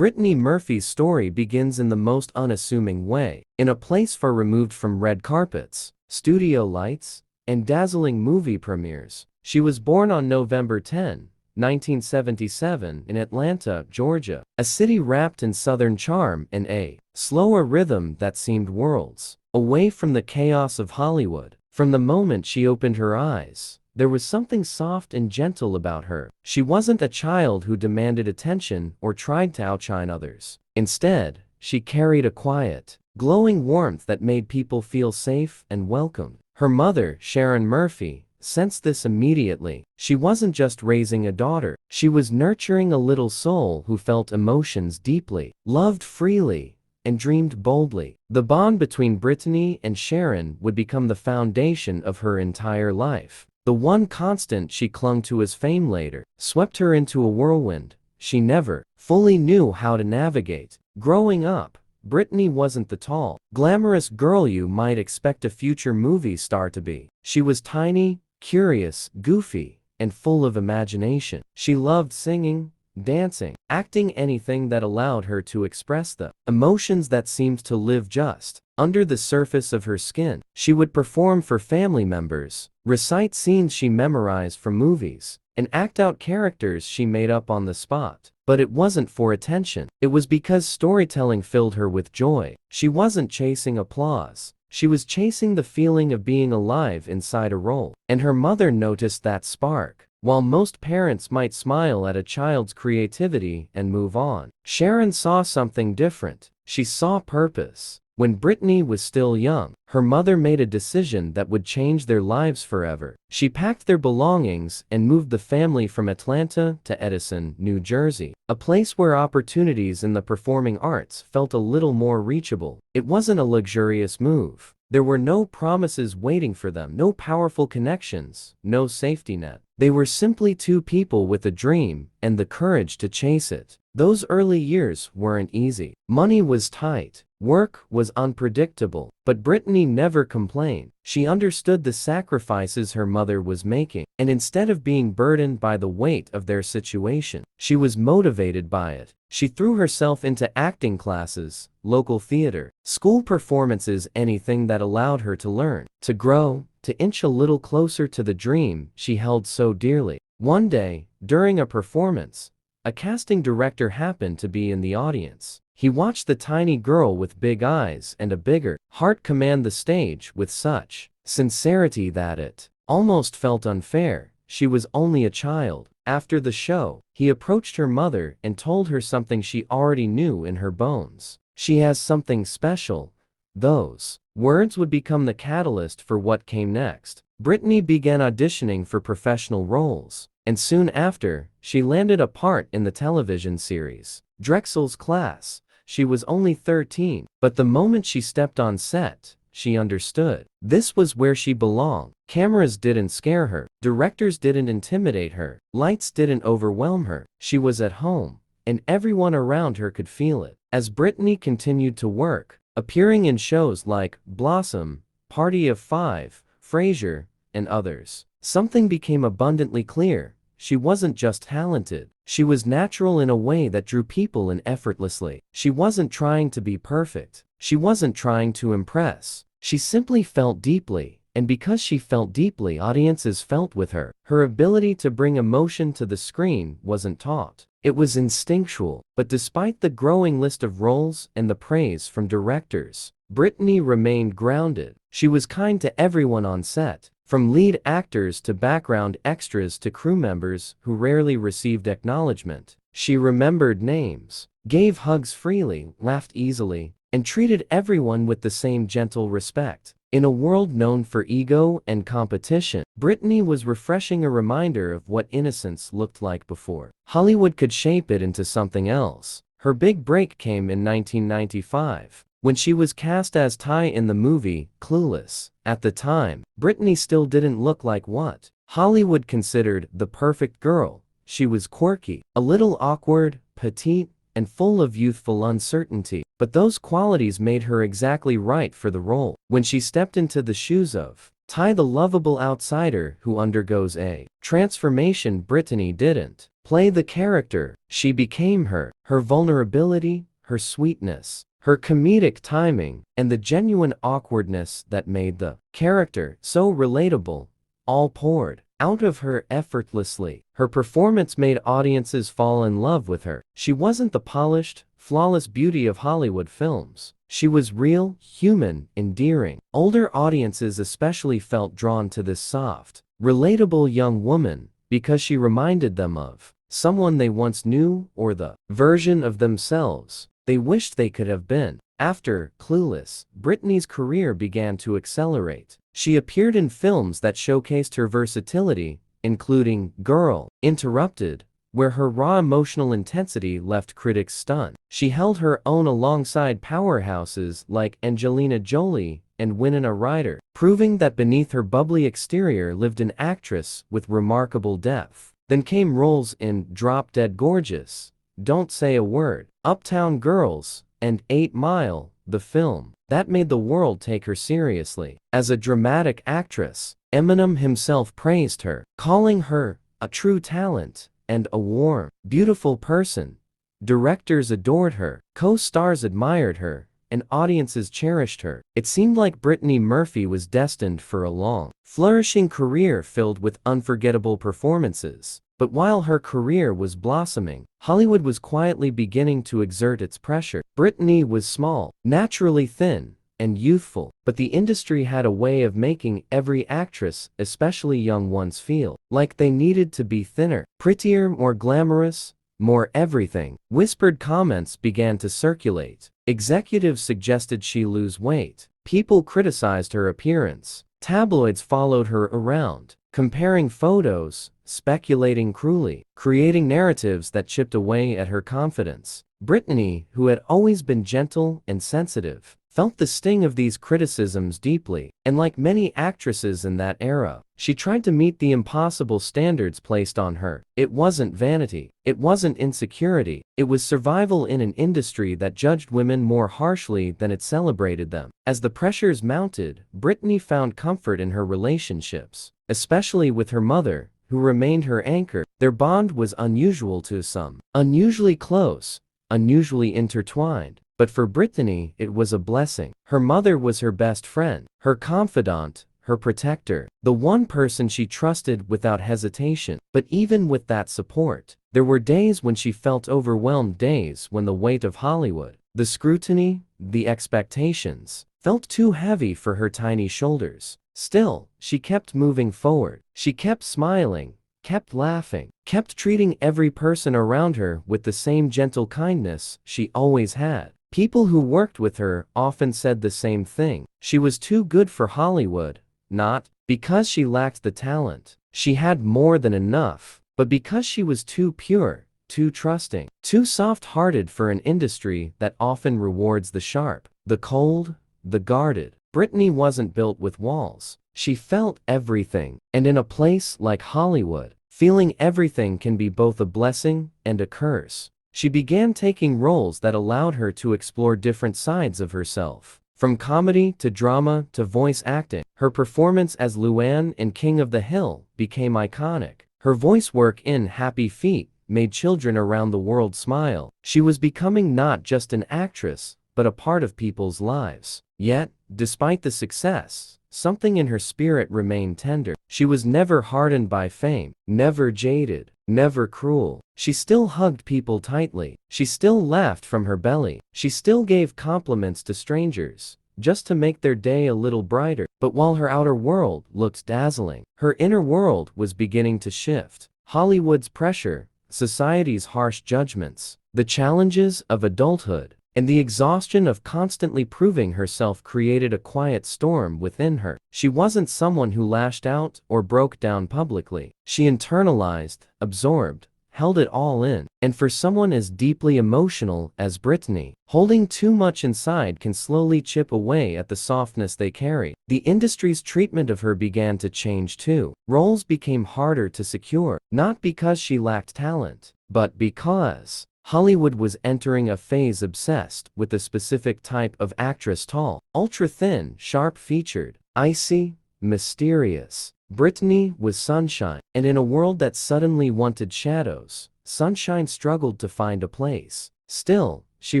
Brittany Murphy's story begins in the most unassuming way. In a place far removed from red carpets, studio lights, and dazzling movie premieres, she was born on November 10, 1977 in Atlanta, Georgia, a city wrapped in southern charm and a slower rhythm that seemed worlds away from the chaos of Hollywood. From the moment she opened her eyes, there was something soft and gentle about her. She wasn't a child who demanded attention or tried to outshine others. Instead, she carried a quiet, glowing warmth that made people feel safe and welcome. Her mother, Sharon Murphy, sensed this immediately. She wasn't just raising a daughter, she was nurturing a little soul who felt emotions deeply, loved freely, and dreamed boldly. The bond between Brittany and Sharon would become the foundation of her entire life. The one constant she clung to as fame later swept her into a whirlwind she never fully knew how to navigate. Growing up, Brittany wasn't the tall, glamorous girl you might expect a future movie star to be. She was tiny, curious, goofy, and full of imagination. She loved singing, dancing, acting, anything that allowed her to express the emotions that seemed to live just under the surface of her skin. She would perform for family members, recite scenes she memorized from movies, and act out characters she made up on the spot. But it wasn't for attention. It was because storytelling filled her with joy. She wasn't chasing applause. She was chasing the feeling of being alive inside a role. And her mother noticed that spark. While most parents might smile at a child's creativity and move on, Sharon saw something different. She saw purpose. When Brittany was still young, her mother made a decision that would change their lives forever. She packed their belongings and moved the family from Atlanta to Edison, New Jersey, a place where opportunities in the performing arts felt a little more reachable. It wasn't a luxurious move. There were no promises waiting for them, no powerful connections, no safety net. They were simply two people with a dream and the courage to chase it. Those early years weren't easy. Money was tight. Work was unpredictable, but Brittany never complained. She understood the sacrifices her mother was making, and instead of being burdened by the weight of their situation, she was motivated by it. She threw herself into acting classes, local theater, school performances, anything that allowed her to learn, to grow, to inch a little closer to the dream she held so dearly. One day, during a performance, a casting director happened to be in the audience. He watched the tiny girl with big eyes and a bigger heart command the stage with such sincerity that it almost felt unfair. She was only a child. After the show, he approached her mother and told her something she already knew in her bones. She has something special. Those words would become the catalyst for what came next. Brittany began auditioning for professional roles, and soon after, she landed a part in the television series Drexel's Class. She was only 13, but the moment she stepped on set, she understood. This was where she belonged. Cameras didn't scare her. Directors didn't intimidate her. Lights didn't overwhelm her. She was at home, and everyone around her could feel it. As Brittany continued to work, appearing in shows like Blossom, Party of Five, Frasier, and others, something became abundantly clear. She wasn't just talented. She was natural in a way that drew people in effortlessly. She wasn't trying to be perfect. She wasn't trying to impress. She simply felt deeply, and because she felt deeply, audiences felt with her. Her ability to bring emotion to the screen wasn't taught. It was instinctual. But despite the growing list of roles and the praise from directors, Brittany remained grounded. She was kind to everyone on set, from lead actors to background extras to crew members who rarely received acknowledgement. She remembered names, gave hugs freely, laughed easily, and treated everyone with the same gentle respect. In a world known for ego and competition, Brittany was refreshing a reminder of what innocence looked like before Hollywood could shape it into something else. Her big break came in 1995. When she was cast as Ty in the movie Clueless. At the time, Brittany still didn't look like what Hollywood considered the perfect girl. She was quirky, a little awkward, petite, and full of youthful uncertainty. But those qualities made her exactly right for the role. When she stepped into the shoes of Ty, the lovable outsider who undergoes a transformation, Brittany didn't play the character. She became her. Her vulnerability, her sweetness, her comedic timing, and the genuine awkwardness that made the character so relatable, all poured out of her effortlessly. Her performance made audiences fall in love with her. She wasn't the polished, flawless beauty of Hollywood films. She was real, human, endearing. Older audiences especially felt drawn to this soft, relatable young woman because she reminded them of someone they once knew or the version of themselves they wished they could have been. After Clueless, Brittany's career began to accelerate. She appeared in films that showcased her versatility, including Girl, Interrupted, where her raw emotional intensity left critics stunned. She held her own alongside powerhouses like Angelina Jolie and Winona Ryder, proving that beneath her bubbly exterior lived an actress with remarkable depth. Then came roles in Drop Dead Gorgeous, Don't Say a Word, Uptown Girls, and 8 Mile, the film that made the world take her seriously. As a dramatic actress, Eminem himself praised her, calling her a true talent and a warm, beautiful person. Directors adored her, co-stars admired her, and audiences cherished her. It seemed like Brittany Murphy was destined for a long, flourishing career filled with unforgettable performances. But while her career was blossoming, Hollywood was quietly beginning to exert its pressure. Brittany was small, naturally thin, and youthful, but the industry had a way of making every actress, especially young ones, feel like they needed to be thinner, prettier, more glamorous, more everything. Whispered comments began to circulate. Executives suggested she lose weight. People criticized her appearance. Tabloids followed her around, comparing photos, speculating cruelly, creating narratives that chipped away at her confidence. Brittany, who had always been gentle and sensitive, felt the sting of these criticisms deeply, and like many actresses in that era, she tried to meet the impossible standards placed on her. It wasn't vanity, it wasn't insecurity, it was survival in an industry that judged women more harshly than it celebrated them. As the pressures mounted, Brittany found comfort in her relationships, especially with her mother, who remained her anchor. Their bond was unusual to some, unusually close, unusually intertwined. But for Brittany, it was a blessing. Her mother was her best friend, her confidant, her protector, the one person she trusted without hesitation. But even with that support, there were days when she felt overwhelmed, days when the weight of Hollywood, the scrutiny, the expectations, felt too heavy for her tiny shoulders. Still, she kept moving forward. She kept smiling, kept laughing, kept treating every person around her with the same gentle kindness she always had. People who worked with her often said the same thing. She was too good for Hollywood, not because she lacked the talent. She had more than enough, but because she was too pure, too trusting, too soft-hearted for an industry that often rewards the sharp, the cold, the guarded. Brittany wasn't built with walls. She felt everything, and in a place like Hollywood, feeling everything can be both a blessing and a curse. She began taking roles that allowed her to explore different sides of herself. From comedy to drama to voice acting, her performance as Luann in King of the Hill became iconic. Her voice work in Happy Feet made children around the world smile. She was becoming not just an actress, but a part of people's lives. Yet, despite the success, something in her spirit remained tender. She was never hardened by fame, never jaded, never cruel. She still hugged people tightly. She still laughed from her belly. She still gave compliments to strangers, just to make their day a little brighter. But while her outer world looked dazzling, her inner world was beginning to shift. Hollywood's pressure, society's harsh judgments, the challenges of adulthood, and the exhaustion of constantly proving herself created a quiet storm within her. She wasn't someone who lashed out or broke down publicly. She internalized, absorbed, held it all in. And for someone as deeply emotional as Brittany, holding too much inside can slowly chip away at the softness they carry. The industry's treatment of her began to change too. Roles became harder to secure, not because she lacked talent, but because Hollywood was entering a phase obsessed with a specific type of actress: tall, ultra-thin, sharp-featured, icy, mysterious. Brittany was sunshine, and in a world that suddenly wanted shadows, sunshine struggled to find a place. Still, she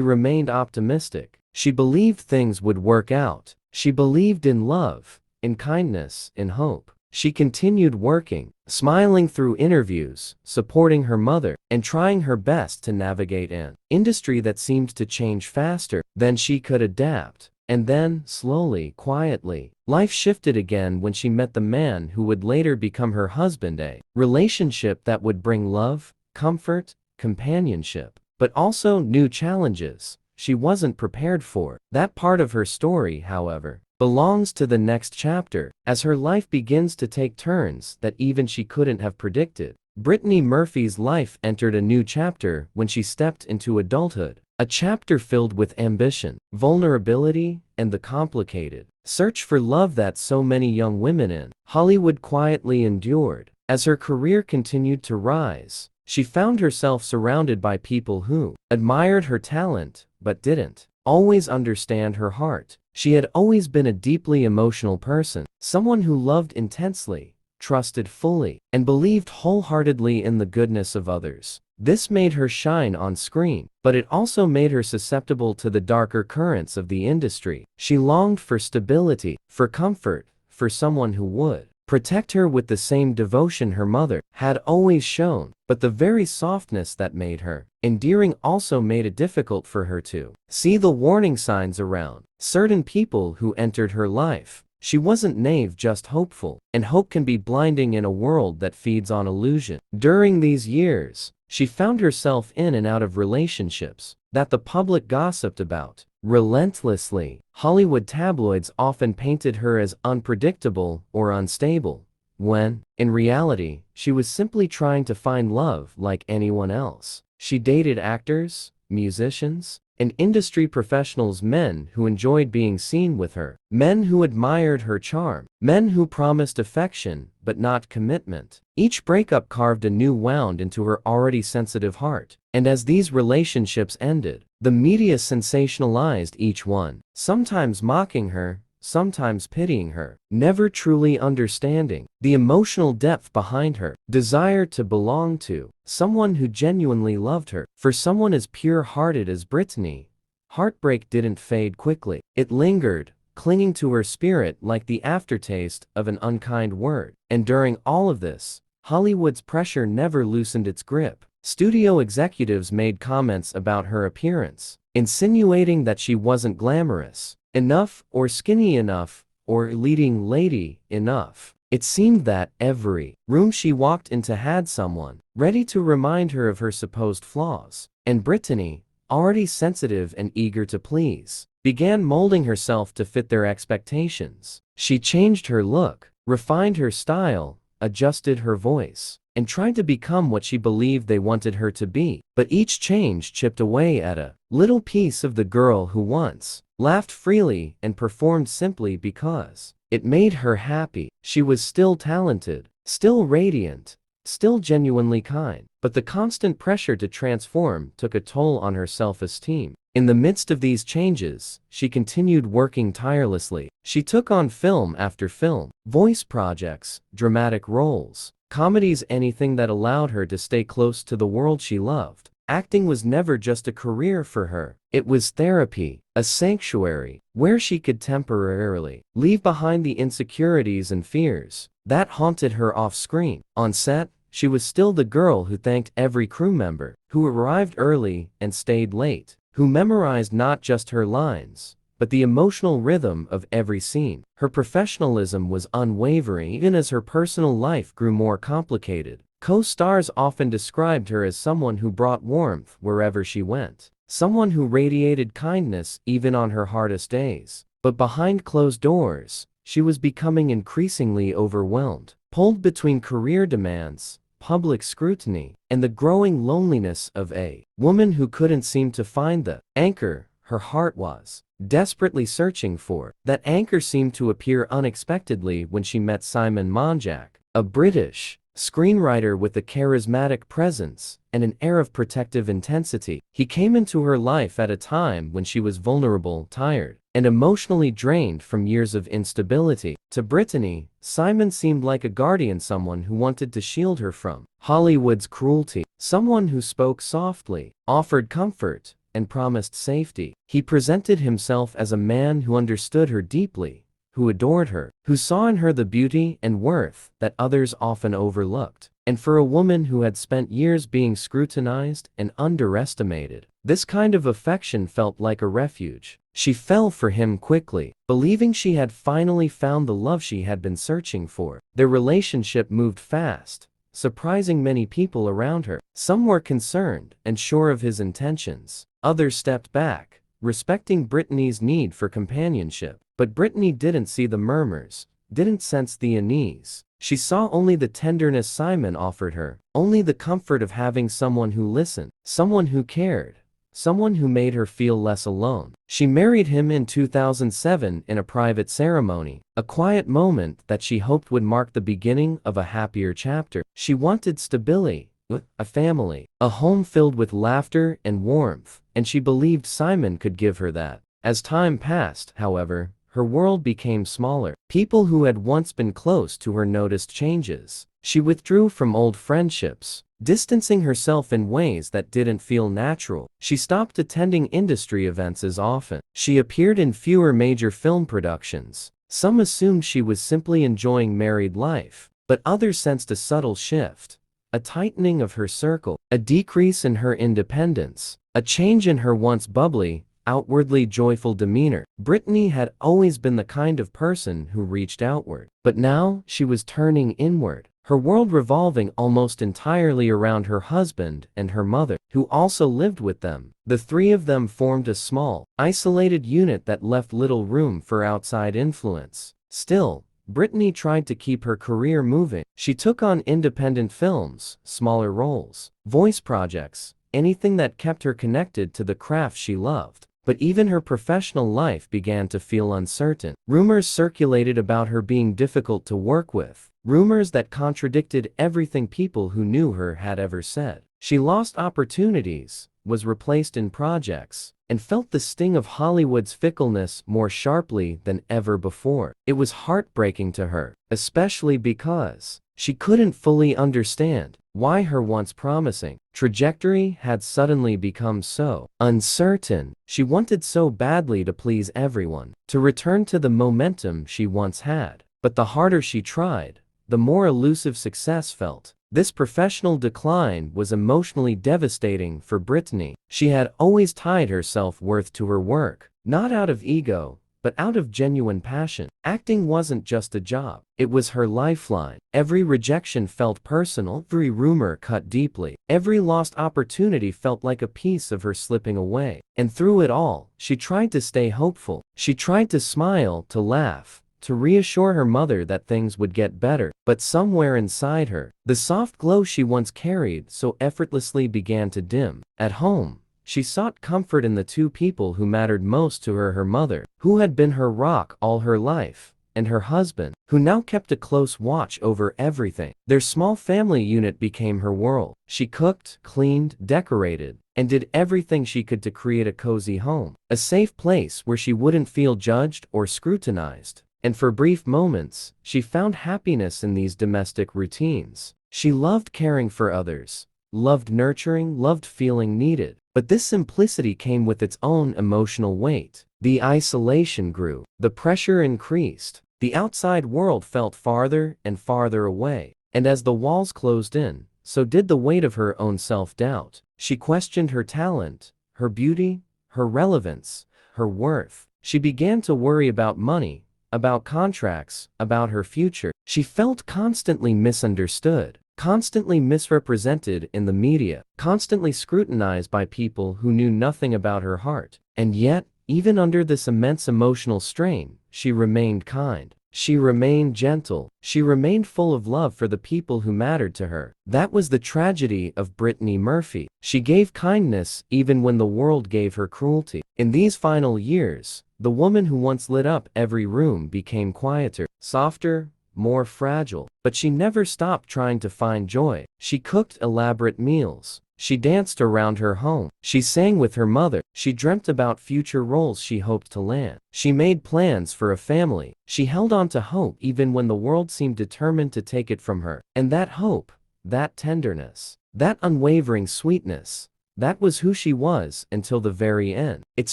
remained optimistic. She believed things would work out. She believed in love, in kindness, in hope. She continued working, smiling through interviews, supporting her mother, and trying her best to navigate an industry that seemed to change faster than she could adapt. And then, slowly, quietly, life shifted again when she met the man who would later become her husband, a relationship that would bring love, comfort, companionship, but also new challenges she wasn't prepared for. That part of her story, however, belongs to the next chapter, as her life begins to take turns that even she couldn't have predicted. Brittany Murphy's life entered a new chapter when she stepped into adulthood, a chapter filled with ambition, vulnerability, and the complicated search for love that so many young women in Hollywood quietly endured. As her career continued to rise, she found herself surrounded by people who admired her talent but didn't always understand her heart. She had always been a deeply emotional person, someone who loved intensely, trusted fully, and believed wholeheartedly in the goodness of others. This made her shine on screen, but it also made her susceptible to the darker currents of the industry. She longed for stability, for comfort, for someone who would protect her with the same devotion her mother had always shown, but the very softness that made her endearing also made it difficult for her to see the warning signs around certain people who entered her life. She wasn't naive, just hopeful, and hope can be blinding in a world that feeds on illusion. During these years, she found herself in and out of relationships that the public gossiped about relentlessly. Hollywood tabloids often painted her as unpredictable or unstable, when, in reality, she was simply trying to find love like anyone else. She dated actors, musicians, and industry professionals, men who enjoyed being seen with her, men who admired her charm, men who promised affection but not commitment. Each breakup carved a new wound into her already sensitive heart, and as these relationships ended, the media sensationalized each one, sometimes mocking her, sometimes pitying her, never truly understanding the emotional depth behind her desire to belong to someone who genuinely loved her. For someone as pure-hearted as Brittany, heartbreak didn't fade quickly. It lingered, clinging to her spirit like the aftertaste of an unkind word. And during all of this, Hollywood's pressure never loosened its grip. Studio executives made comments about her appearance, insinuating that she wasn't glamorous enough, or skinny enough, or leading lady enough. It seemed that every room she walked into had someone ready to remind her of her supposed flaws. And Brittany, already sensitive and eager to please, began molding herself to fit their expectations. She changed her look, refined her style, adjusted her voice, and tried to become what she believed they wanted her to be. But each change chipped away at a little piece of the girl who once laughed freely and performed simply because it made her happy. She was still talented, still radiant, still genuinely kind, but the constant pressure to transform took a toll on her self-esteem. In the midst of these changes, she continued working tirelessly. She took on film after film, voice projects, dramatic roles, comedies, anything that allowed her to stay close to the world she loved. Acting was never just a career for her. It was therapy, a sanctuary, where she could temporarily leave behind the insecurities and fears that haunted her off-screen. On set, she was still the girl who thanked every crew member, who arrived early and stayed late, who memorized not just her lines, but the emotional rhythm of every scene. Her professionalism was unwavering even as her personal life grew more complicated. Co-stars often described her as someone who brought warmth wherever she went, someone who radiated kindness even on her hardest days. But behind closed doors, she was becoming increasingly overwhelmed, pulled between career demands, public scrutiny, and the growing loneliness of a woman who couldn't seem to find the anchor her heart was desperately searching for. That anchor seemed to appear unexpectedly when she met Simon Monjack, a British screenwriter with a charismatic presence and an air of protective intensity. He came into her life at a time when she was vulnerable, tired, and emotionally drained from years of instability. To Brittany, Simon seemed like a guardian, someone who wanted to shield her from Hollywood's cruelty, someone who spoke softly, offered comfort, and promised safety. He presented himself as a man who understood her deeply, who adored her, who saw in her the beauty and worth that others often overlooked. And for a woman who had spent years being scrutinized and underestimated, this kind of affection felt like a refuge. She fell for him quickly, believing she had finally found the love she had been searching for. Their relationship moved fast, surprising many people around her. Some were concerned and sure of his intentions. Others stepped back, respecting Brittany's need for companionship. But Brittany didn't see the murmurs, didn't sense the unease. She saw only the tenderness Simon offered her, only the comfort of having someone who listened, someone who cared, someone who made her feel less alone. She married him in 2007 in a private ceremony, a quiet moment that she hoped would mark the beginning of a happier chapter. She wanted stability, a family, a home filled with laughter and warmth, and she believed Simon could give her that. As time passed, however, her world became smaller. People who had once been close to her noticed changes. She withdrew from old friendships, distancing herself in ways that didn't feel natural. She stopped attending industry events as often. She appeared in fewer major film productions. Some assumed she was simply enjoying married life, but others sensed a subtle shift, a tightening of her circle, a decrease in her independence, a change in her once bubbly, outwardly joyful demeanor. Brittany had always been the kind of person who reached outward, but now she was turning inward, her world revolving almost entirely around her husband and her mother, who also lived with them. The three of them formed a small, isolated unit that left little room for outside influence. Still, Brittany tried to keep her career moving. She took on independent films, smaller roles, voice projects, anything that kept her connected to the craft she loved. But even her professional life began to feel uncertain. Rumors circulated about her being difficult to work with, rumors that contradicted everything people who knew her had ever said. She lost opportunities, was replaced in projects, and felt the sting of Hollywood's fickleness more sharply than ever before. It was heartbreaking to her, especially because she couldn't fully understand why her once promising trajectory had suddenly become so uncertain. She wanted so badly to please everyone, to return to the momentum she once had. But the harder she tried, the more elusive success felt. This professional decline was emotionally devastating for Brittany. She had always tied her self-worth to her work, not out of ego, but out of genuine passion. Acting wasn't just a job, it was her lifeline. Every rejection felt personal, every rumor cut deeply, every lost opportunity felt like a piece of her slipping away. And through it all, she tried to stay hopeful. She tried to smile, to laugh, to reassure her mother that things would get better. But somewhere inside her, the soft glow she once carried so effortlessly began to dim. At home, she sought comfort in the two people who mattered most to her: her mother, who had been her rock all her life, and her husband, who now kept a close watch over everything. Their small family unit became her world. She cooked, cleaned, decorated, and did everything she could to create a cozy home, a safe place where she wouldn't feel judged or scrutinized. And for brief moments, she found happiness in these domestic routines. She loved caring for others, loved nurturing, loved feeling needed. But this simplicity came with its own emotional weight. The isolation grew, the pressure increased, the outside world felt farther and farther away. And as the walls closed in, so did the weight of her own self-doubt. She questioned her talent, her beauty, her relevance, her worth. She began to worry about money, about contracts, about her future. She felt constantly misunderstood, constantly misrepresented in the media, constantly scrutinized by people who knew nothing about her heart. And yet, even under this immense emotional strain, she remained kind. She remained gentle. She remained full of love for the people who mattered to her. That was the tragedy of Brittany Murphy. She gave kindness even when the world gave her cruelty. In these final years, the woman who once lit up every room became quieter, softer, more fragile. But she never stopped trying to find joy. She cooked elaborate meals. She danced around her home. She sang with her mother. She dreamt about future roles she hoped to land. She made plans for a family. She held on to hope even when the world seemed determined to take it from her. And that hope, that tenderness, that unwavering sweetness, that was who she was until the very end. It's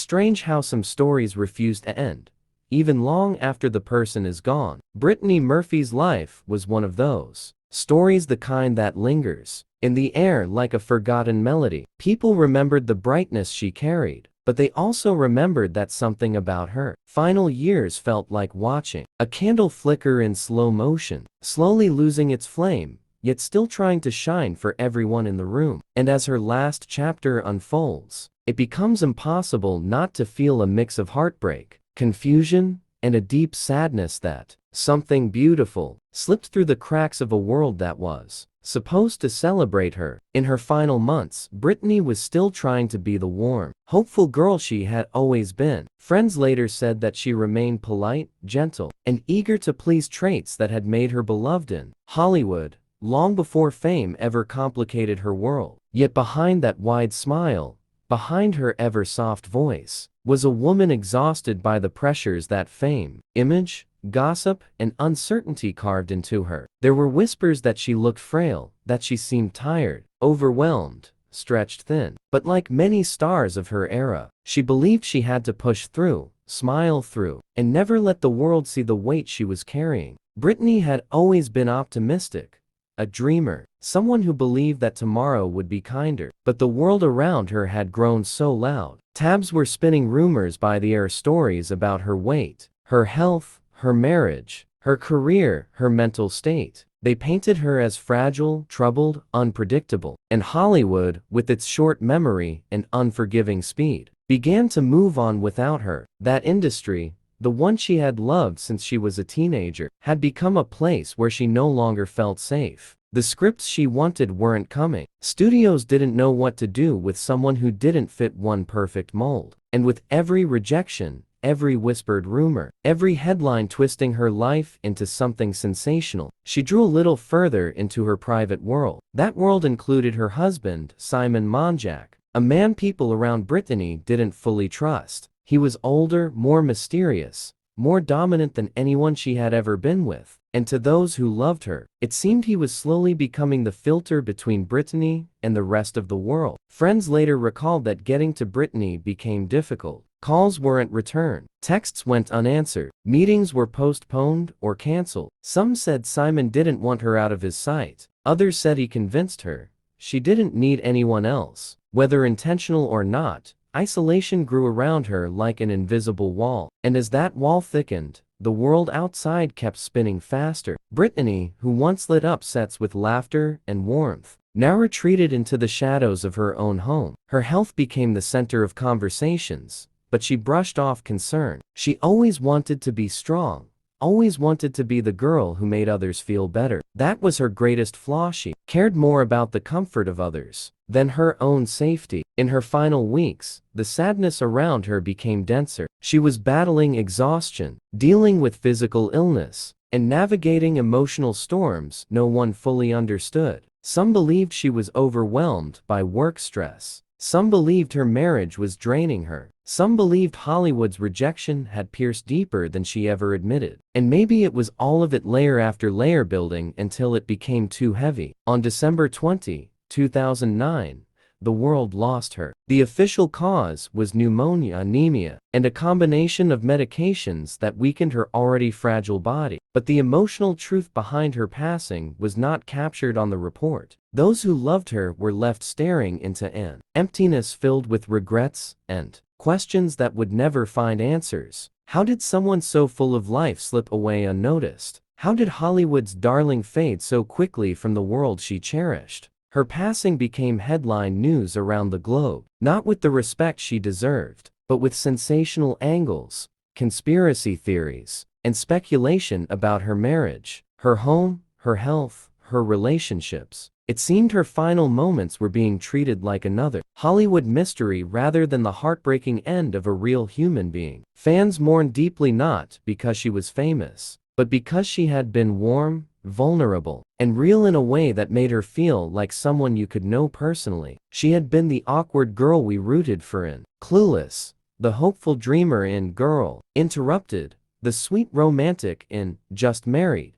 strange how some stories refuse to end, even long after the person is gone. Brittany Murphy's life was one of those stories, the kind that lingers in the air like a forgotten melody. People remembered the brightness she carried, but they also remembered that something about her final years felt like watching a candle flicker in slow motion, slowly losing its flame, yet still trying to shine for everyone in the room. And as her last chapter unfolds, it becomes impossible not to feel a mix of heartbreak, confusion, and a deep sadness that something beautiful slipped through the cracks of a world that was supposed to celebrate her. In her final months, Brittany was still trying to be the warm, hopeful girl she had always been. Friends later said that she remained polite, gentle, and eager to please, traits that had made her beloved in Hollywood long before fame ever complicated her world. Yet behind that wide smile, behind her ever-soft voice, was a woman exhausted by the pressures that fame, image, gossip, and uncertainty carved into her. There were whispers that she looked frail, that she seemed tired, overwhelmed, stretched thin. But like many stars of her era, she believed she had to push through, smile through, and never let the world see the weight she was carrying. Brittany had always been optimistic, a dreamer, someone who believed that tomorrow would be kinder. But the world around her had grown so loud. Tabs were spinning, rumors by the air, stories about her weight, her health, her marriage, her career, her mental state. They painted her as fragile, troubled, unpredictable. And Hollywood, with its short memory and unforgiving speed, began to move on without her. That industry, the one she had loved since she was a teenager, had become a place where she no longer felt safe. The scripts she wanted weren't coming. Studios didn't know what to do with someone who didn't fit one perfect mold. And with every rejection, every whispered rumor, every headline twisting her life into something sensational, she drew a little further into her private world. That world included her husband, Simon Monjack, a man people around Brittany didn't fully trust. He was older, more mysterious, more dominant than anyone she had ever been with. And to those who loved her, it seemed he was slowly becoming the filter between Brittany and the rest of the world. Friends later recalled that getting to Brittany became difficult. Calls weren't returned, texts went unanswered, meetings were postponed or canceled. Some said Simon didn't want her out of his sight. Others said he convinced her she didn't need anyone else. Whether intentional or not, isolation grew around her like an invisible wall. And as that wall thickened, the world outside kept spinning faster. Brittany, who once lit up sets with laughter and warmth, now retreated into the shadows of her own home. Her health became the center of conversations, but she brushed off concern. She always wanted to be strong, always wanted to be the girl who made others feel better. That was her greatest flaw. She cared more about the comfort of others than her own safety. In her final weeks, the sadness around her became denser. She was battling exhaustion, dealing with physical illness, and navigating emotional storms no one fully understood. Some believed she was overwhelmed by work stress. Some believed her marriage was draining her. Some believed Hollywood's rejection had pierced deeper than she ever admitted. And maybe it was all of it, layer after layer, building until it became too heavy. On December 20, 2009, the world lost her. The official cause was pneumonia, anemia, and a combination of medications that weakened her already fragile body. But the emotional truth behind her passing was not captured on the report. Those who loved her were left staring into an emptiness filled with regrets and questions that would never find answers. How did someone so full of life slip away unnoticed? How did Hollywood's darling fade so quickly from the world she cherished? Her passing became headline news around the globe, not with the respect she deserved, but with sensational angles, conspiracy theories, and speculation about her marriage, her home, her health, her relationships. It seemed her final moments were being treated like another Hollywood mystery rather than the heartbreaking end of a real human being. Fans mourned deeply, not because she was famous, but because she had been warm, vulnerable, and real in a way that made her feel like someone you could know personally. She had been the awkward girl we rooted for in Clueless, the hopeful dreamer in Girl, Interrupted, the sweet romantic in Just Married.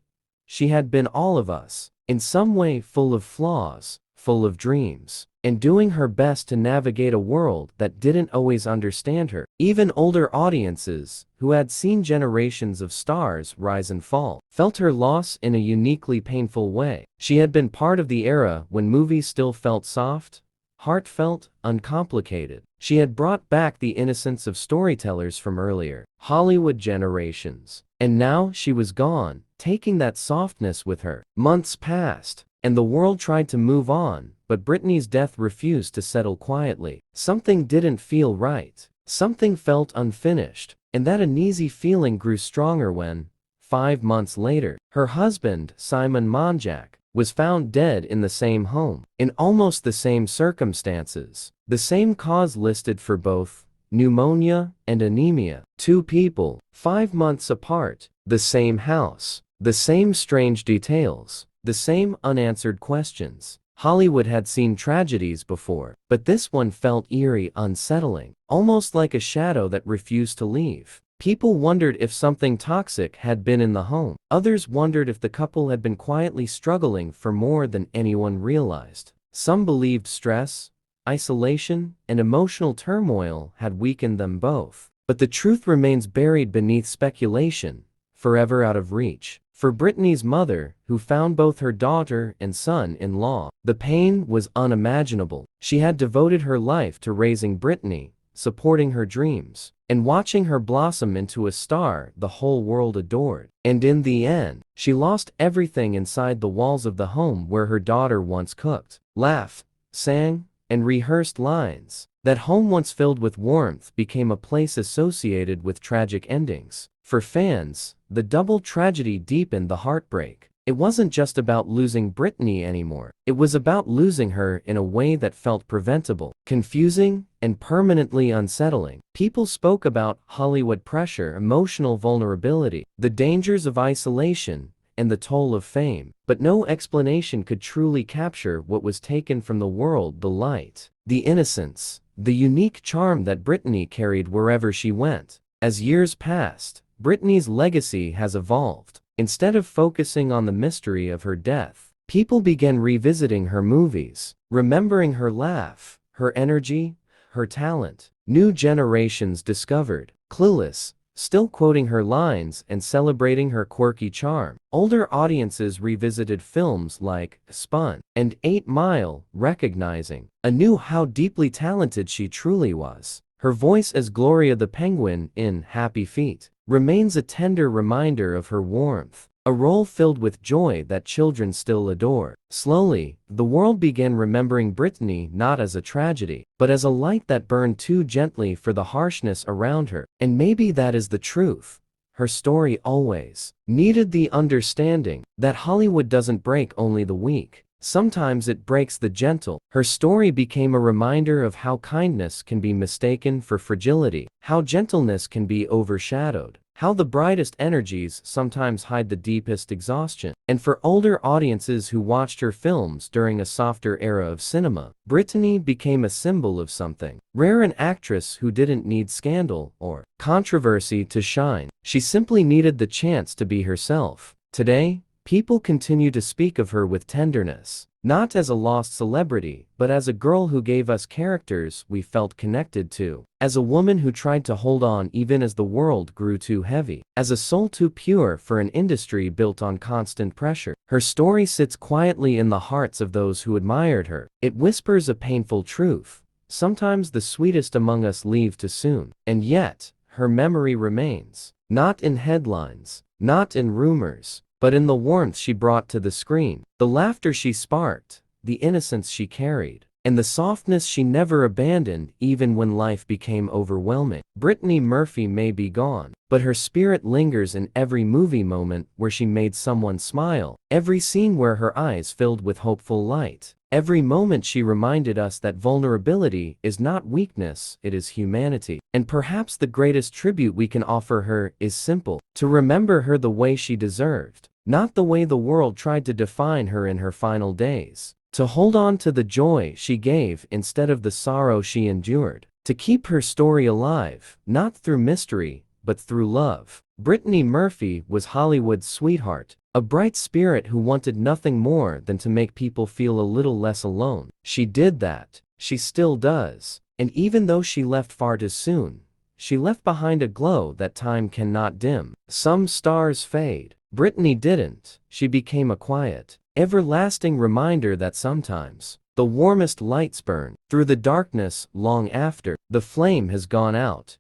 She had been all of us, in some way full of flaws, full of dreams, and doing her best to navigate a world that didn't always understand her. Even older audiences, who had seen generations of stars rise and fall, felt her loss in a uniquely painful way. She had been part of the era when movies still felt soft, heartfelt, uncomplicated. She had brought back the innocence of storytellers from earlier Hollywood generations. And now she was gone, taking that softness with her. Months passed, and the world tried to move on, but Brittany's death refused to settle quietly. Something didn't feel right. Something felt unfinished, and that uneasy feeling grew stronger when, 5 months later, her husband, Simon Monjack, was found dead in the same home, in almost the same circumstances. The same cause listed for both pneumonia and anemia. 2 people, 5 months apart, the same house, the same strange details, the same unanswered questions. Hollywood had seen tragedies before, but this one felt eerie, unsettling, almost like a shadow that refused to leave. People wondered if something toxic had been in the home. Others wondered if the couple had been quietly struggling for more than anyone realized. Some believed stress, isolation, and emotional turmoil had weakened them both. But the truth remains buried beneath speculation, forever out of reach. For Brittany's mother, who found both her daughter and son-in-law, the pain was unimaginable. She had devoted her life to raising Brittany, supporting her dreams, and watching her blossom into a star the whole world adored. And in the end, she lost everything inside the walls of the home where her daughter once cooked, laughed, sang, and rehearsed lines. That home once filled with warmth became a place associated with tragic endings. For fans, the double tragedy deepened the heartbreak. It wasn't just about losing Brittany anymore. It was about losing her in a way that felt preventable, confusing, and permanently unsettling. People spoke about Hollywood pressure, emotional vulnerability, the dangers of isolation, and the toll of fame. But no explanation could truly capture what was taken from the world: the light, the innocence, the unique charm that Brittany carried wherever she went. As years passed, Brittany's legacy has evolved. Instead of focusing on the mystery of her death, people began revisiting her movies, remembering her laugh, her energy, her talent. New generations discovered Clueless, still quoting her lines and celebrating her quirky charm. Older audiences revisited films like Spun and 8 Mile, recognizing anew how deeply talented she truly was. Her voice as Gloria the Penguin in Happy Feet remains a tender reminder of her warmth, a role filled with joy that children still adore. Slowly, the world began remembering Brittany not as a tragedy, but as a light that burned too gently for the harshness around her. And maybe that is the truth. Her story always needed the understanding that Hollywood doesn't break only the weak. Sometimes it breaks the gentle. Her story became a reminder of how kindness can be mistaken for fragility, how gentleness can be overshadowed, how the brightest energies sometimes hide the deepest exhaustion. And for older audiences who watched her films during a softer era of cinema, Brittany became a symbol of something rare: an actress who didn't need scandal or controversy to shine. She simply needed the chance to be herself. Today, people continue to speak of her with tenderness, not as a lost celebrity, but as a girl who gave us characters we felt connected to, as a woman who tried to hold on even as the world grew too heavy, as a soul too pure for an industry built on constant pressure. Her story sits quietly in the hearts of those who admired her. It whispers a painful truth: sometimes the sweetest among us leave too soon. And yet, her memory remains, not in headlines, not in rumors, but in the warmth she brought to the screen, the laughter she sparked, the innocence she carried, and the softness she never abandoned even when life became overwhelming. Brittany Murphy may be gone, but her spirit lingers in every movie moment where she made someone smile, every scene where her eyes filled with hopeful light, every moment she reminded us that vulnerability is not weakness, it is humanity. And perhaps the greatest tribute we can offer her is simple: to remember her the way she deserved, Not the way the world tried to define her in her final days. To hold on to the joy she gave instead of the sorrow she endured. To keep her story alive, not through mystery, but through love. Brittany Murphy was Hollywood's sweetheart, a bright spirit who wanted nothing more than to make people feel a little less alone. She did that. She still does. And even though she left far too soon, she left behind a glow that time cannot dim. Some stars fade. Brittany didn't. She became a quiet, everlasting reminder that sometimes the warmest lights burn through the darkness long after the flame has gone out.